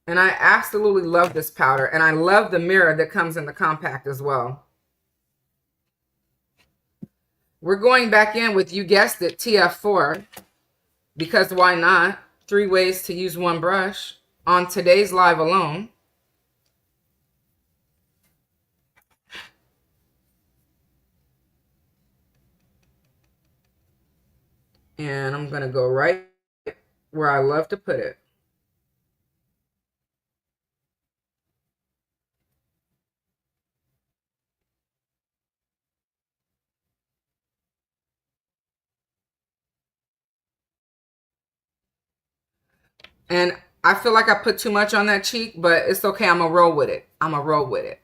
And I absolutely love this powder. And I love the mirror that comes in the compact as well. We're going back in with, you guessed it, TF4. Because why not? 3 ways to use one brush on today's live alone. And I'm going to go right where I love to put it. And I feel like I put too much on that cheek, but it's okay. I'm going to roll with it. I'm going to roll with it.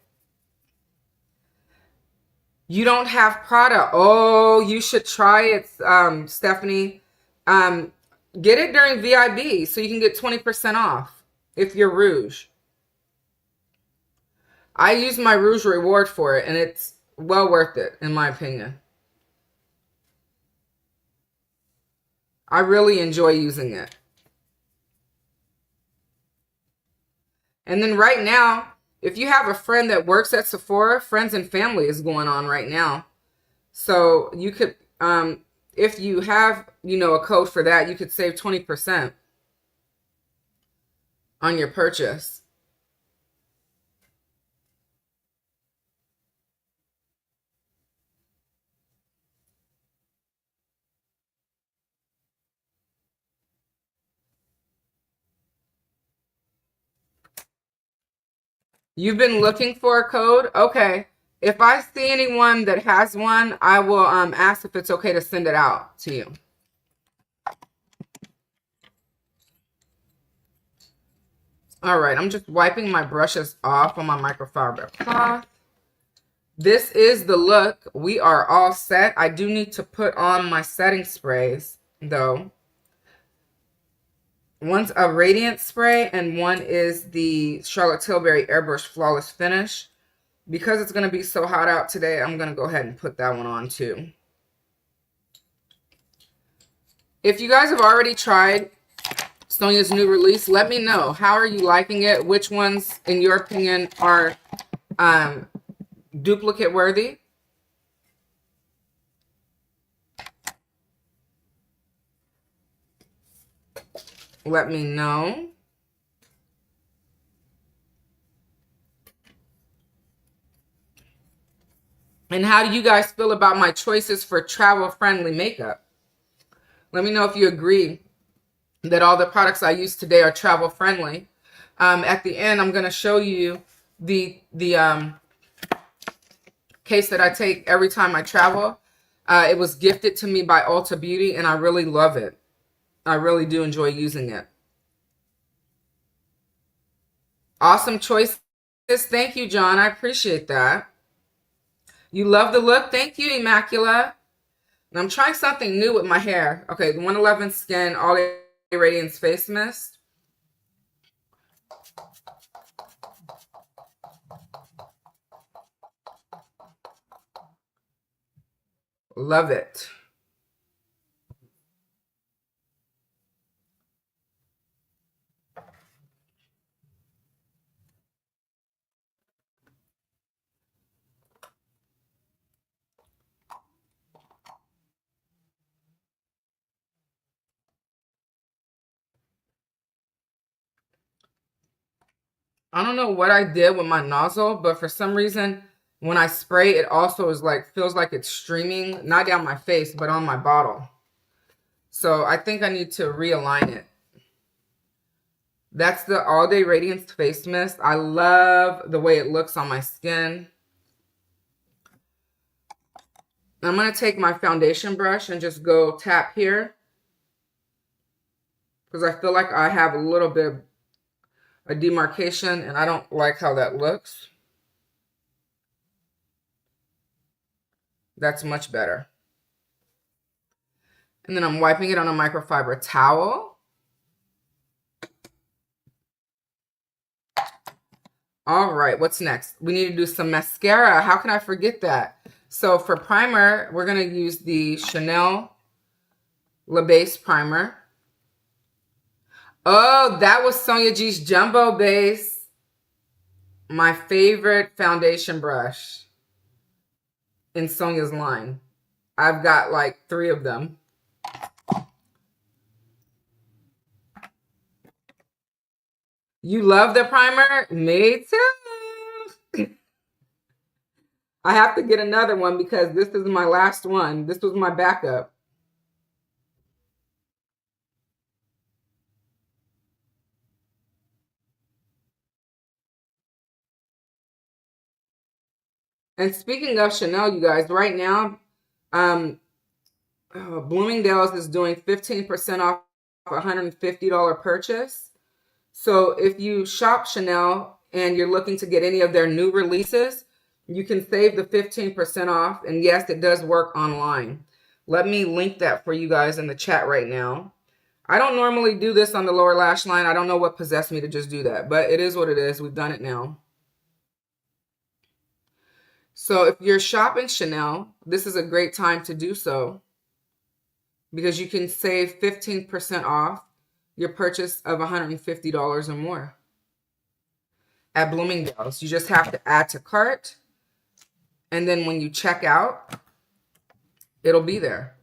You don't have Prada. Oh, you should try it, Stephanie. Get it during VIB so you can get 20% off if you're Rouge. I use my Rouge reward for it, and it's well worth it, in my opinion. I really enjoy using it. And then right now, if you have a friend that works at Sephora, Friends and Family is going on right now. So you could, if you have, a code for that, you could save 20% on your purchase. You've been looking for a code? Okay. If I see anyone that has one, I will ask if it's okay to send it out to you. All right, I'm just wiping my brushes off on my microfiber cloth. This is the look. We are all set. I do need to put on my setting sprays, though. One's a radiant spray, and one is the Charlotte Tilbury Airbrush Flawless Finish. Because it's going to be so hot out today, I'm going to go ahead and put that one on too. If you guys have already tried Sonia's new release, let me know. How are you liking it? Which ones, in your opinion, are duplicate worthy? Let me know. And how do you guys feel about my choices for travel-friendly makeup? Let me know if you agree that all the products I use today are travel-friendly. At the end, I'm going to show you the case that I take every time I travel. It was gifted to me by Ulta Beauty, and I really love it. I really do enjoy using it. Awesome choices. Thank you, John. I appreciate that. You love the look? Thank you, Immaculate. And I'm trying something new with my hair. Okay, the 111 Skin All Radiance Face Mist. Love it. I don't know what I did with my nozzle, but for some reason, when I spray, it also is like, feels like it's streaming, not down my face, but on my bottle. So I think I need to realign it. That's the All Day Radiance Face Mist. I love the way it looks on my skin. I'm going to take my foundation brush and just go tap here, because I feel like I have a little bit of a demarcation and I don't like how that looks. That's much better. And then I'm wiping it on a microfiber towel. All right, what's next? We need to do some mascara. How can I forget that? So for primer, we're going to use the Chanel Le Base Primer. Oh, that was Sonia G's Jumbo Base. My favorite foundation brush in Sonia's line. I've got like 3 of them. You love the primer? Me too. I have to get another one because this is my last one. This was my backup. And speaking of Chanel, you guys, right now, Bloomingdale's is doing 15% off a $150 purchase. So if you shop Chanel and you're looking to get any of their new releases, you can save the 15% off. And yes, it does work online. Let me link that for you guys in the chat right now. I don't normally do this on the lower lash line. I don't know what possessed me to just do that, but it is what it is. We've done it now. So if you're shopping Chanel, this is a great time to do so, because you can save 15% off your purchase of $150 or more at Bloomingdale's. You just have to add to cart, and then when you check out, it'll be there.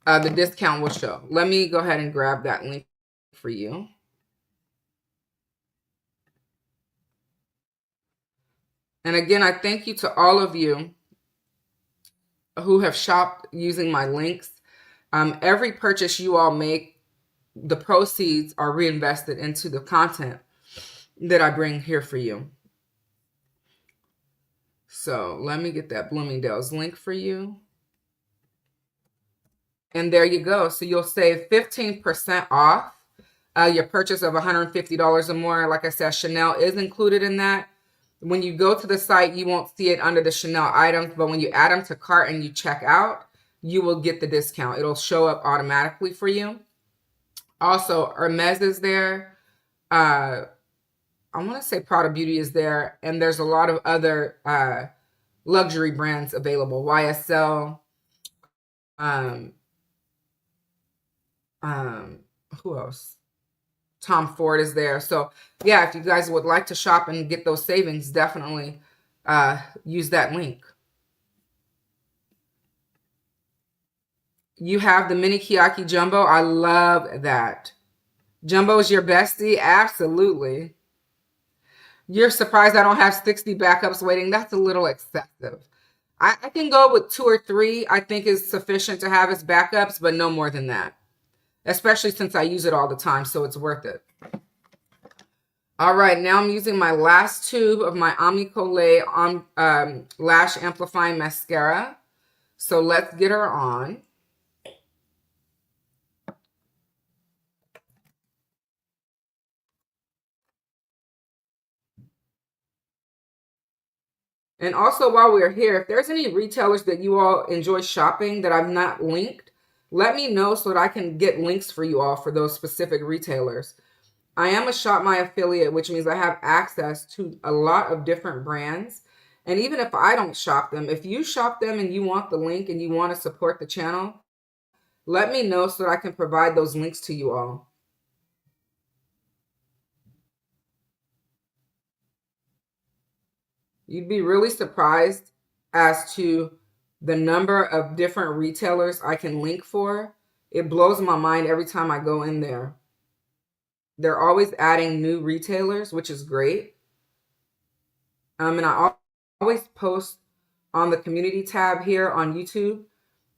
The discount will show. Let me go ahead and grab that link for you. And again, I thank you to all of you who have shopped using my links. Every purchase you all make, the proceeds are reinvested into the content that I bring here for you. So let me get that Bloomingdale's link for you. And there you go. So you'll save 15% off your purchase of $150 or more. Like I said, Chanel is included in that. When you go to the site, you won't see it under the Chanel items, but when you add them to cart and you check out, you will get the discount. It'll show up automatically for you. Also, Hermes is there. I want to say Prada Beauty is there. And there's a lot of other luxury brands available. YSL. Who else? Tom Ford is there. So yeah, if you guys would like to shop and get those savings, definitely use that link. You have the mini Kiyaki Jumbo. I love that. Jumbo is your bestie? Absolutely. You're surprised I don't have 60 backups waiting? That's a little excessive. I can go with 2 or 3, I think is sufficient to have as backups, but no more than that. Especially since I use it all the time, so it's worth it. All right, now I'm using my last tube of my Omnicolor Lash Amplifying Mascara. So let's get her on. And also while we're here, if there's any retailers that you all enjoy shopping that I've not linked, let me know so that I can get links for you all for those specific retailers. I am a Shop My affiliate, which means I have access to a lot of different brands. And even if I don't shop them, if you shop them and you want the link and you want to support the channel, let me know so that I can provide those links to you all. You'd be really surprised as to the number of different retailers I can link for. It blows my mind every time I go in there. They're always adding new retailers, which is great. And I always post on the community tab here on YouTube,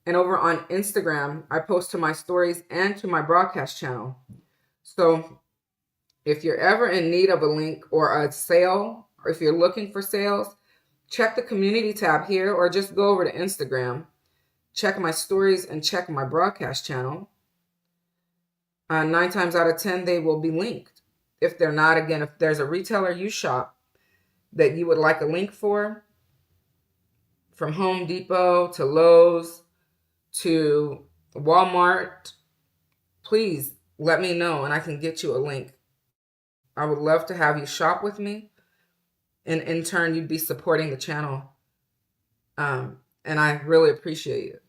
and over on Instagram, I post to my stories and to my broadcast channel. So if you're ever in need of a link or a sale, or if you're looking for sales, check the community tab here, or just go over to Instagram, check my stories and check my broadcast channel. 9 times out of 10, they will be linked. If they're not, again, if there's a retailer you shop that you would like a link for, from Home Depot to Lowe's to Walmart, please let me know and I can get you a link. I would love to have you shop with me, and in turn, you'd be supporting the channel. And I really appreciate it.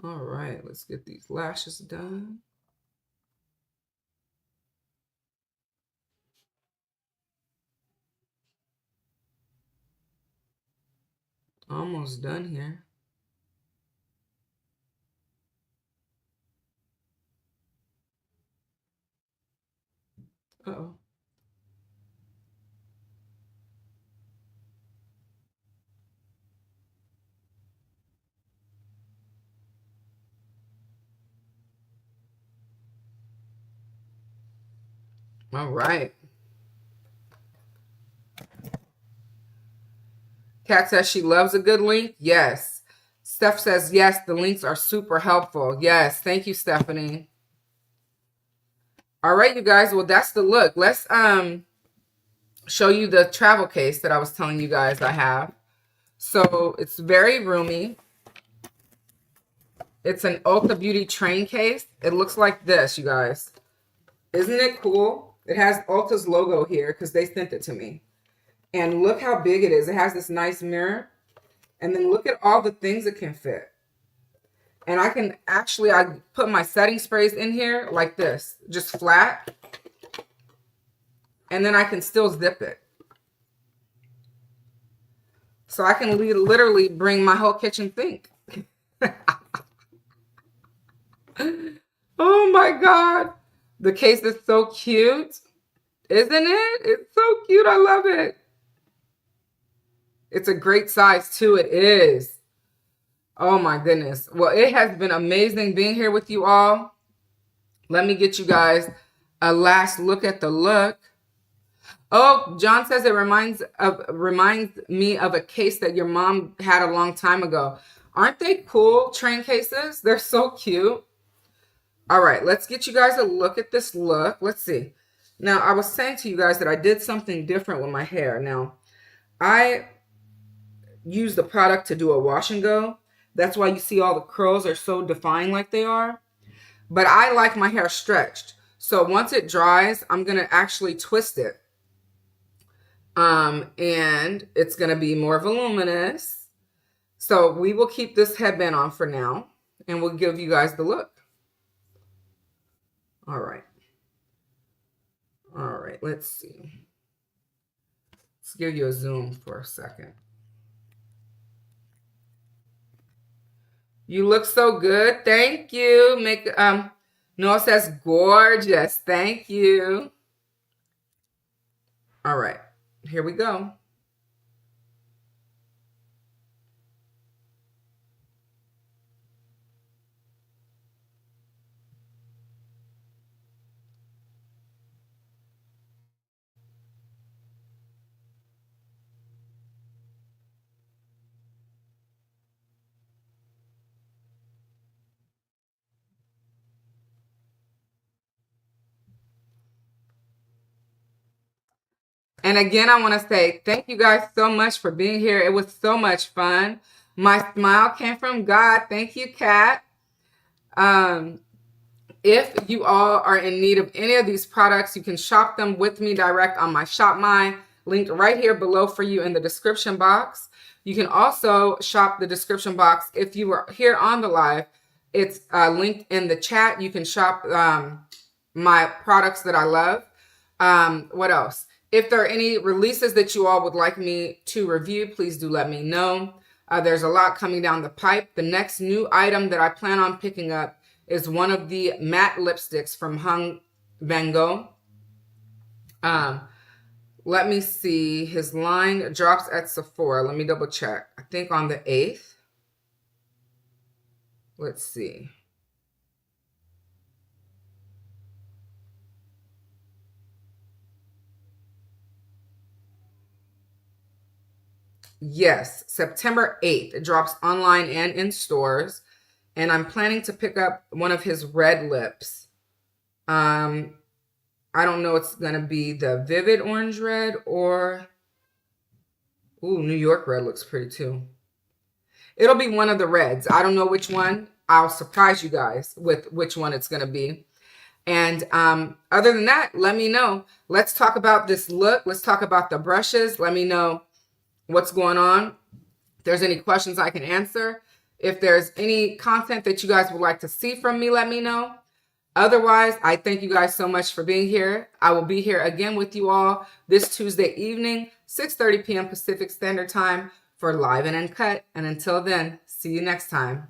All right, let's get these lashes done. Almost done here. Uh-oh. All right. Kat says she loves a good link. Yes. Steph says, yes, the links are super helpful. Yes. Thank you, Stephanie. All right, you guys. Well, that's the look. Let's show you the travel case that I was telling you guys I have. So it's very roomy. It's an Ulta Beauty train case. It looks like this, you guys. Isn't it cool? It has Ulta's logo here because they sent it to me. And look how big it is. It has this nice mirror. And then look at all the things it can fit. And I can actually, I put my setting sprays in here like this, just flat. And then I can still zip it. So I can literally bring my whole kitchen sink. Oh my God. The case is so cute. Isn't it? It's so cute. I love it. It's a great size too. It is. Oh my goodness. Well, it has been amazing being here with you all. Let me get you guys a last look at the look. Oh, John says it reminds me of a case that your mom had a long time ago. Aren't they cool train cases? They're so cute. All right, let's get you guys a look at this look. Let's see. Now, I was saying to you guys that I did something different with my hair. Now, I use the product to do a wash and go. That's why you see all the curls are so defined like they are. But I like my hair stretched. So once it dries, I'm going to actually twist it. And it's going to be more voluminous. So we will keep this headband on for now, and we'll give you guys the look. All right. All right, let's see. Let's give you a zoom for a second. You look so good. Thank you. Noah says gorgeous. Thank you. All right, here we go. And again, I want to say thank you guys so much for being here. It was so much fun. My smile came from God. Thank you, Kat. If you all are in need of any of these products, you can shop them with me direct on my Shop My, linked right here below for you in the description box. You can also shop the description box if you were here on the live. It's linked in the chat. You can shop my products that I love. What else? If there are any releases that you all would like me to review, please do let me know. There's a lot coming down the pipe. The next new item that I plan on picking up is one of the matte lipsticks from Hung Van Gogh. Let me see. His line drops at Sephora. Let me double check. I think on the 8th. Let's see. Yes, September 8th. It drops online and in stores. And I'm planning to pick up one of his red lips. I don't know, it's going to be the Vivid Orange Red or... Ooh, New York Red looks pretty too. It'll be one of the reds. I don't know which one. I'll surprise you guys with which one it's going to be. And other than that, let me know. Let's talk about this look. Let's talk about the brushes. Let me know what's going on. If there's any questions I can answer. If there's any content that you guys would like to see from me, let me know. Otherwise, I thank you guys so much for being here. I will be here again with you all this Tuesday evening, 6:30 p.m. Pacific Standard Time for Live and Uncut. And until then, see you next time.